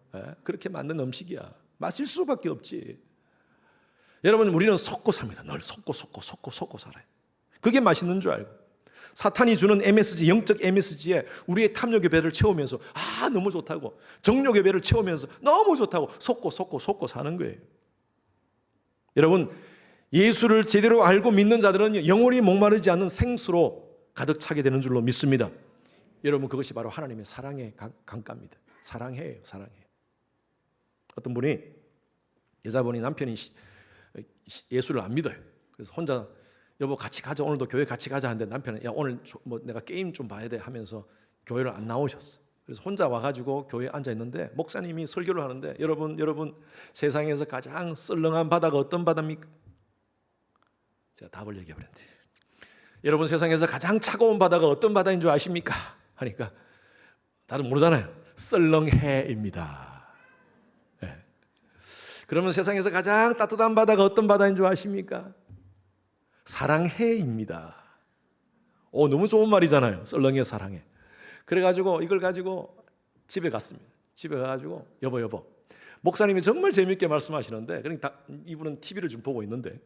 그렇게 만든 음식이야. 마실 수밖에 없지. 여러분, 우리는 속고 삽니다. 늘 속고 살아요. 그게 맛있는 줄 알고. 사탄이 주는 MSG, 영적 MSG에 우리의 탐욕의 배를 채우면서 너무 좋다고, 정욕의 배를 채우면서 너무 좋다고 속고 사는 거예요. 여러분, 예수를 제대로 알고 믿는 자들은 영원히 목마르지 않는 생수로 가득 차게 되는 줄로 믿습니다. 여러분, 그것이 바로 하나님의 사랑의 강가입니다. 사랑해요. 어떤 분이, 여자분이 남편이 예수를 안 믿어요. 그래서 혼자, 여보 같이 가자, 오늘도 교회 같이 가자 하는데 남편은, 야, 오늘 내가 게임 좀 봐야 돼 하면서 교회를 안 나오셨어. 그래서 혼자 와가지고 교회에 앉아 있는데 목사님이 설교를 하는데, 여러분 세상에서 가장 썰렁한 바다가 어떤 바다입니까? 제가 답을 얘기해 버렸는데, 여러분 세상에서 가장 차가운 바다가 어떤 바다인 줄 아십니까? 하니까 다들 모르잖아요. 썰렁해입니다. 네. 그러면 세상에서 가장 따뜻한 바다가 어떤 바다인 줄 아십니까? 사랑해입니다. 너무 좋은 말이잖아요. 썰렁해, 사랑해. 그래가지고 이걸 가지고 집에 갔습니다. 집에 가가지고 여보 목사님이 정말 재밌게 말씀하시는데, 그러니까 이분은 TV를 좀 보고 있는데,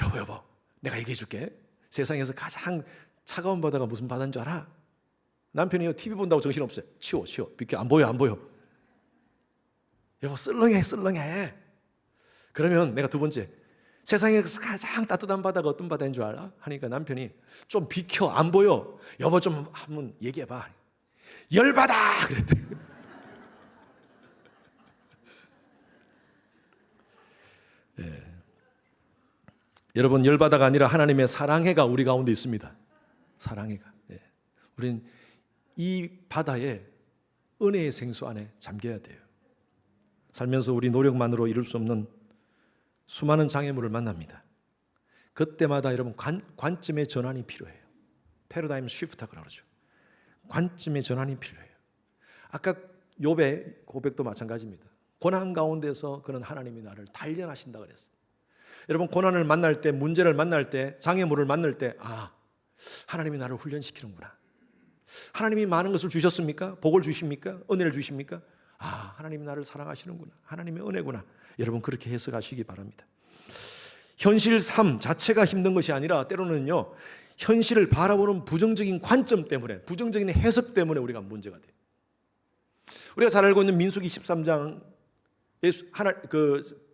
여보 내가 얘기해 줄게. 세상에서 가장 차가운 바다가 무슨 바다인 줄 알아? 남편이 TV 본다고 정신없어요. 치워 비켜. 안 보여. 여보 썰렁해. 그러면 내가 두 번째, 세상에서 가장 따뜻한 바다가 어떤 바다인 줄 알아? 하니까 남편이 좀 비켜, 안 보여. 여보 좀 한번 얘기해봐. 열바다 그랬대. 예. 여러분, 열바다가 아니라 하나님의 사랑해가 우리 가운데 있습니다. 사랑해가. 예. 우린 이 바다에 은혜의 생수 안에 잠겨야 돼요. 살면서 우리 노력만으로 이룰 수 없는 수많은 장애물을 만납니다. 그때마다 여러분 관점의 전환이 필요해요. 패러다임 쉬프트라고 그러죠. 관점의 전환이 필요해요. 아까 욥의 고백도 마찬가지입니다. 고난 가운데서 그는 하나님이 나를 단련하신다 그랬어요. 여러분, 고난을 만날 때, 문제를 만날 때, 장애물을 만날 때, 하나님이 나를 훈련시키는구나. 하나님이 많은 것을 주셨습니까? 복을 주십니까? 은혜를 주십니까? 하나님이 나를 사랑하시는구나. 하나님의 은혜구나. 여러분, 그렇게 해석하시기 바랍니다. 현실 삶 자체가 힘든 것이 아니라 때로는요, 현실을 바라보는 부정적인 관점 때문에, 부정적인 해석 때문에 우리가 문제가 돼요. 우리가 잘 알고 있는 민수기 13장에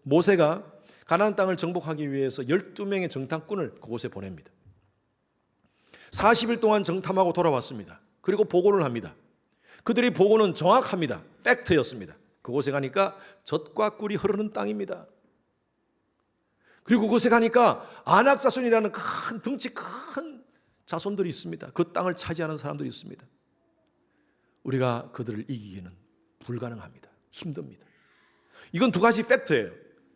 모세가 가나안 땅을 정복하기 위해서 12명의 정탐꾼을 그곳에 보냅니다. 40일 동안 정탐하고 돌아왔습니다. 그리고 보고를 합니다. 그들의 보고는 정확합니다. 팩트였습니다. 그곳에 가니까 젖과 꿀이 흐르는 땅입니다. 그리고 그곳에 가니까 아낙 자손이라는 큰 덩치 큰 자손들이 있습니다. 그 땅을 차지하는 사람들이 있습니다. 우리가 그들을 이기기는 불가능합니다. 힘듭니다. 이건 두 가지 팩트예요.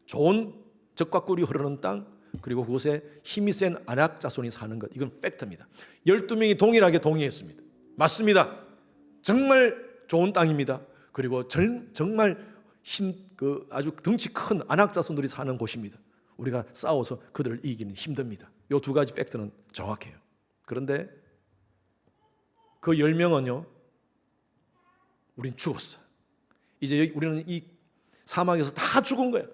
좋은 젖과 꿀이 흐르는 땅, 그리고 그곳에 힘이 센 아낙 자손이 사는 것. 이건 팩트입니다. 12명이 동일하게 동의했습니다. 맞습니다. 정말 좋은 땅입니다. 그리고 정말 아주 덩치 큰 아낙 자손들이 사는 곳입니다. 우리가 싸워서 그들을 이기는 힘듭니다. 이 두 가지 팩트는 정확해요. 그런데 그 10명은요, 우린 죽었어. 이제 우리는 이 사막에서 다 죽은 거야.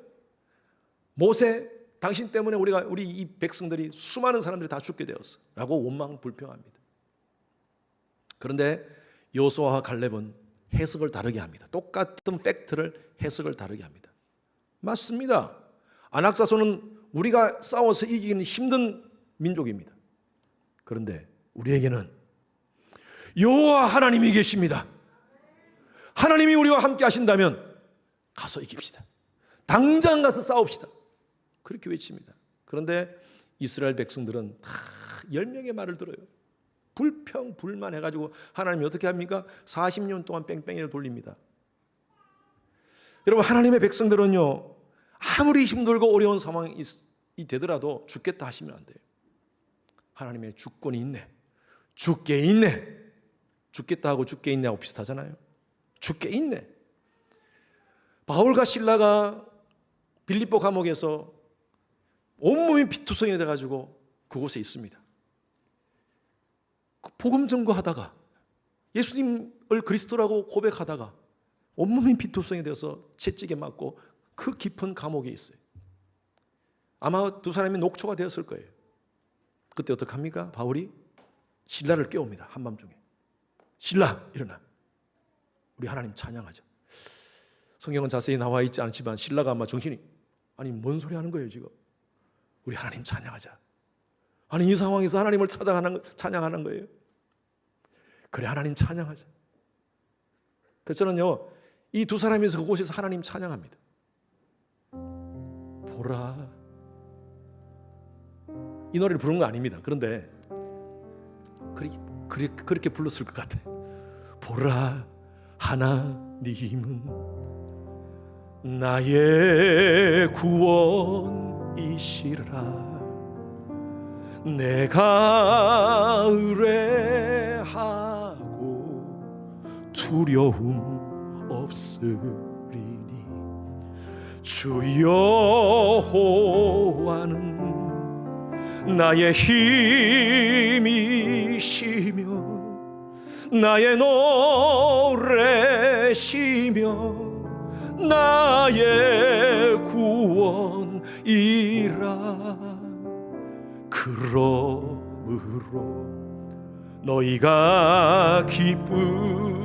모세, 당신 때문에 우리 이 백성들이, 수많은 사람들이 다 죽게 되었어 라고 원망불평합니다. 그런데 여호수아와 갈렙은 해석을 다르게 합니다. 똑같은 팩트를 해석을 다르게 합니다. 맞습니다. 아낙 자손은 우리가 싸워서 이기기는 힘든 민족입니다. 그런데 우리에게는 여호와 하나님이 계십니다. 하나님이 우리와 함께 하신다면 가서 이깁시다. 당장 가서 싸웁시다. 그렇게 외칩니다. 그런데 이스라엘 백성들은 다 10명의 말을 들어요. 불평, 불만해가지고 하나님이 어떻게 합니까? 40년 동안 뺑뺑이를 돌립니다. 여러분, 하나님의 백성들은요, 아무리 힘들고 어려운 상황이 되더라도 죽겠다 하시면 안 돼요. 하나님의 주권이 있네. 죽게 있네. 죽겠다 하고 죽게 있네 하고 비슷하잖아요. 죽게 있네. 바울과 실라가 빌립보 감옥에서 온몸이 피투성이 돼가지고 그곳에 있습니다. 복음 전거하다가 예수님을 그리스도라고 고백하다가 온몸이 피투성이 되어서 채찍에 맞고 그 깊은 감옥에 있어요. 아마 두 사람이 녹초가 되었을 거예요. 그때 어떡합니까? 바울이 실라를 깨웁니다. 한밤중에. 실라, 일어나. 우리 하나님 찬양하자. 성경은 자세히 나와 있지 않지만 실라가 아마 정신이, 뭔 소리 하는 거예요 지금? 우리 하나님 찬양하자. 이 상황에서 하나님을 찬양하는 거예요. 그래, 하나님 찬양하자. 그래서 저는요, 이 두 사람에서 그곳에서 하나님 찬양합니다. 보라. 이 노래를 부른 거 아닙니다. 그런데 그렇게 불렀을 것 같아요. 보라, 하나님은 나의 구원이시라. 내가 의뢰하고 두려움 없으리니 주 여호와는 나의 힘이시며 나의 노래시며 나의 구원이라. 그러므로 너희가 기쁨으로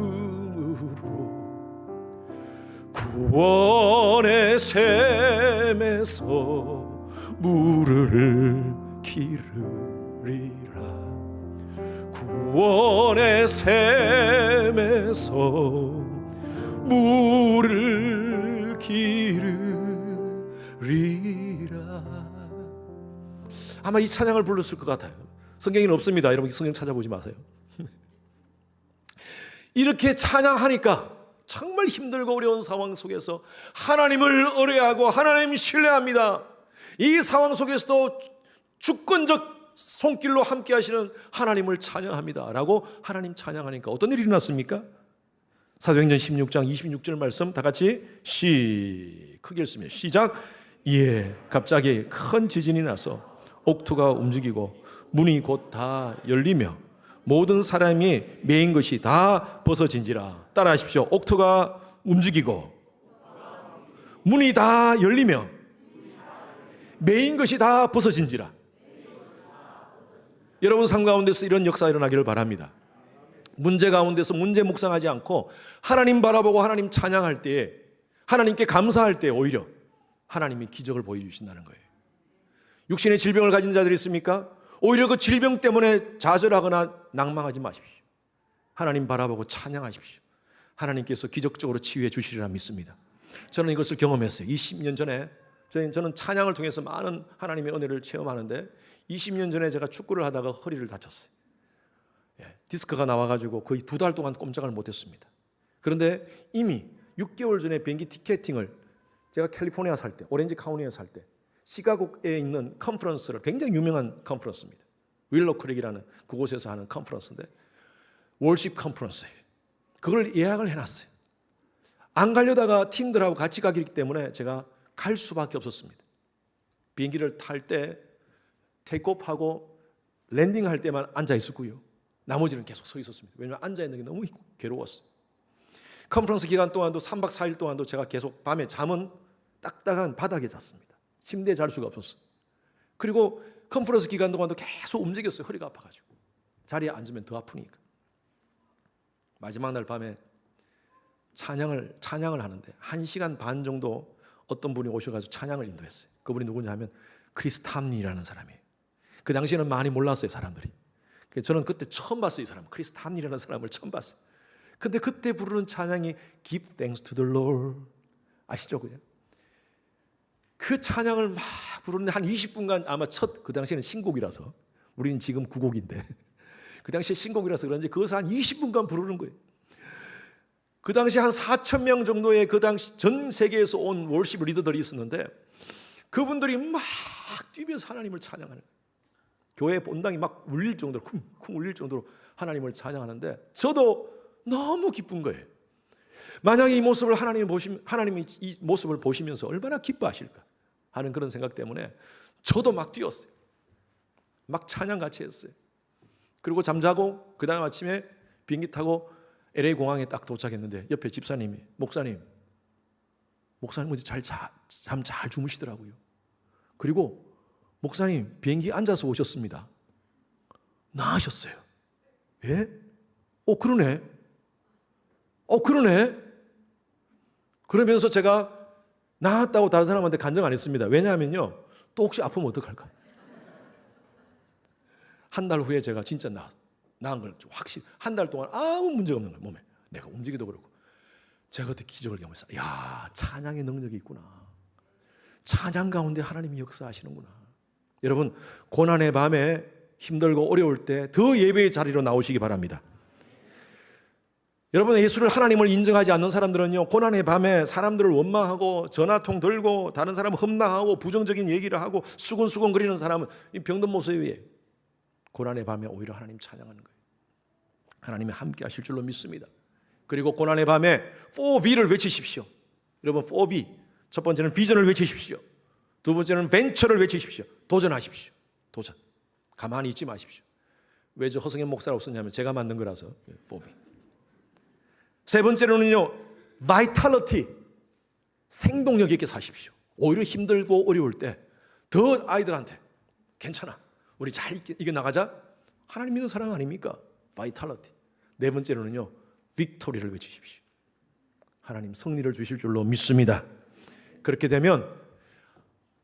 구원의 샘에서 물을 기르리라. 구원의 샘에서 물을 기르리라. 아마 이 찬양을 불렀을 것 같아요. 성경에는 없습니다. 여러분 성경 찾아보지 마세요. 이렇게 찬양하니까 정말 힘들고 어려운 상황 속에서 하나님을 의뢰하고 하나님 신뢰합니다. 이 상황 속에서도 주권적 손길로 함께 하시는 하나님을 찬양합니다 라고 하나님 찬양하니까 어떤 일이 일어났습니까? 사도행전 16장 26절 말씀 다 같이 크게 읽습니다. 시작. 예, 갑자기 큰 지진이 나서 옥토가 움직이고 문이 곧 다 열리며 모든 사람이 메인 것이 다 벗어진지라. 따라하십시오. 옥토가 움직이고 문이 다 열리며 메인 것이 다 벗어진지라. 여러분 삶 가운데서 이런 역사가 일어나기를 바랍니다. 문제 가운데서 문제 묵상하지 않고 하나님 바라보고 하나님 찬양할 때에, 하나님께 감사할 때 오히려 하나님이 기적을 보여주신다는 거예요. 육신의 질병을 가진 자들이 있습니까? 오히려 그 질병 때문에 좌절하거나 낭망하지 마십시오. 하나님 바라보고 찬양하십시오. 하나님께서 기적적으로 치유해 주시리라 믿습니다. 저는 이것을 경험했어요. 20년 전에 저는 찬양을 통해서 많은 하나님의 은혜를 체험하는데 20년 전에 제가 축구를 하다가 허리를 다쳤어요. 디스크가 나와가지고 거의 2달 동안 꼼짝을 못했습니다. 그런데 이미 6개월 전에 비행기 티켓팅을 제가 캘리포니아 살 때, 오렌지 카운티에 살 때 시카고에 있는 컨퍼런스를, 굉장히 유명한 컨퍼런스입니다. 윌로 크릭이라는 그곳에서 하는 컨퍼런스인데 월십 컨퍼런스예요. 그걸 예약을 해놨어요. 안 가려다가 팀들하고 같이 가기 때문에 제가 갈 수밖에 없었습니다. 비행기를 탈 때 테이크오프하고 랜딩할 때만 앉아 있었고요. 나머지는 계속 서 있었습니다. 왜냐하면 앉아 있는 게 너무 괴로웠어요. 컨퍼런스 기간 동안도 3박 4일 동안도 제가 계속 밤에 잠은 딱딱한 바닥에 잤습니다. 침대에 잘 수가 없었어요. 그리고 컨퍼런스 기간 동안도 계속 움직였어요. 허리가 아파가지고. 자리에 앉으면 더 아프니까. 마지막 날 밤에 찬양을 하는데 1시간 반 정도 어떤 분이 오셔가지고 찬양을 인도했어요. 그분이 누구냐 하면 크리스 탐리라는 사람이에요. 그 당시에는 많이 몰랐어요, 사람들이. 저는 그때 처음 봤어요, 이 사람. 크리스 탐리라는 사람을 처음 봤어요. 근데 그때 부르는 찬양이 Give thanks to the Lord. 아시죠? 그냥 그 찬양을 막 부르는데 한 20분간 아마 그 당시에는 신곡이라서, 우리는 지금 9곡인데 그 당시에 신곡이라서 그런지 그것을 한 20분간 부르는 거예요. 그 당시 한 4,000명 정도의 그 당시 전 세계에서 온 월십 리더들이 있었는데 그분들이 막 뛰면서 하나님을 찬양하는 거예요. 교회 본당이 막 울릴 정도로, 쿵쿵 울릴 정도로 하나님을 찬양하는데 저도 너무 기쁜 거예요. 만약에 이 모습을 하나님이 이 모습을 보시면서 얼마나 기뻐하실까 하는 그런 생각 때문에 저도 막 뛰었어요. 막 찬양 같이 했어요. 그리고 잠자고 그 다음 아침에 비행기 타고 LA 공항에 딱 도착했는데 옆에 집사님이 목사님 어제 잠 잘 주무시더라고요. 그리고 목사님 비행기 앉아서 오셨습니다. 나으셨어요. 예? 그러네. 그러면서 제가 나았다고 다른 사람한테 간증 안 했습니다. 왜냐하면요, 또 혹시 아프면 어떡할까? 한 달 후에 제가 진짜 나은 걸 확실히 한 달 동안 아무 문제가 없는 거예요. 몸에 내가 움직이도 그렇고. 제가 그때 기적을 경험했어요. 야, 찬양의 능력이 있구나. 찬양 가운데 하나님이 역사하시는구나. 여러분, 고난의 밤에 힘들고 어려울 때 더 예배의 자리로 나오시기 바랍니다. 여러분, 예수를 하나님을 인정하지 않는 사람들은요, 고난의 밤에 사람들을 원망하고 전화통 들고 다른 사람을 험담하고 부정적인 얘기를 하고 수근수근 거리는 사람은 병든 모습이에요. 고난의 밤에 오히려 하나님 찬양하는 거예요. 하나님이 함께 하실 줄로 믿습니다. 그리고 고난의 밤에 4B를 외치십시오. 여러분, 4B, 첫 번째는 비전을 외치십시오. 두 번째는 벤처를 외치십시오. 도전하십시오. 도전. 가만히 있지 마십시오. 왜 저 허성현 목사라고 썼냐면 제가 만든 거라서 4B. 세 번째로는요, 바이탈리티, 생동력 있게 사십시오. 오히려 힘들고 어려울 때 더 아이들한테 괜찮아, 우리 잘 이겨나가자, 하나님 믿는 사랑 아닙니까? 바이탈리티. 네 번째로는요, 빅토리를 외치십시오. 하나님 승리를 주실 줄로 믿습니다. 그렇게 되면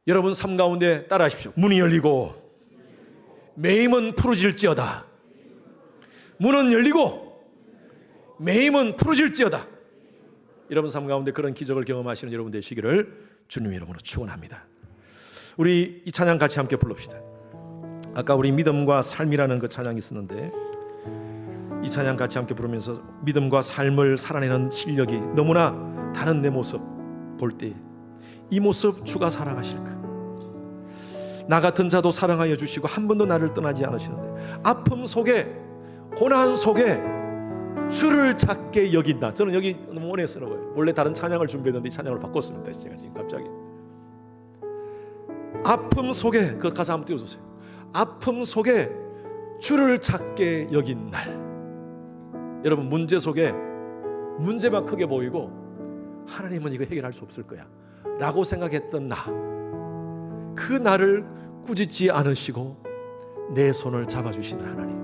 여러분 삶 가운데 따라하십시오. 문이 열리고 매임은 풀어질지어다. 문은 열리고 매임은 풀어질지어다. 여러분 삶 가운데 그런 기적을 경험하시는 여러분 되시기를 주님의 이름으로 축원합니다. 우리 이 찬양 같이 함께 불러봅시다. 아까 우리 믿음과 삶이라는 그 찬양이 있었는데 이 찬양 같이 함께 부르면서 믿음과 삶을 살아내는 실력이 너무나 다른 내 모습 볼 때 이 모습 주가 사랑하실까? 나 같은 자도 사랑하여 주시고 한 번도 나를 떠나지 않으시는데 아픔 속에 고난 속에 주를 작게 여긴다. 저는 여기 너무 오래 쓰는 거예요. 원래 다른 찬양을 준비했는데 이 찬양을 바꿨습니다. 제가 지금 갑자기 아픔 속에 그 가사 한번 띄워주세요. 아픔 속에 주를 작게 여긴 날. 여러분 문제 속에 문제만 크게 보이고 하나님은 이거 해결할 수 없을 거야 라고 생각했던 나, 그 나를 꾸짖지 않으시고 내 손을 잡아주시는 하나님.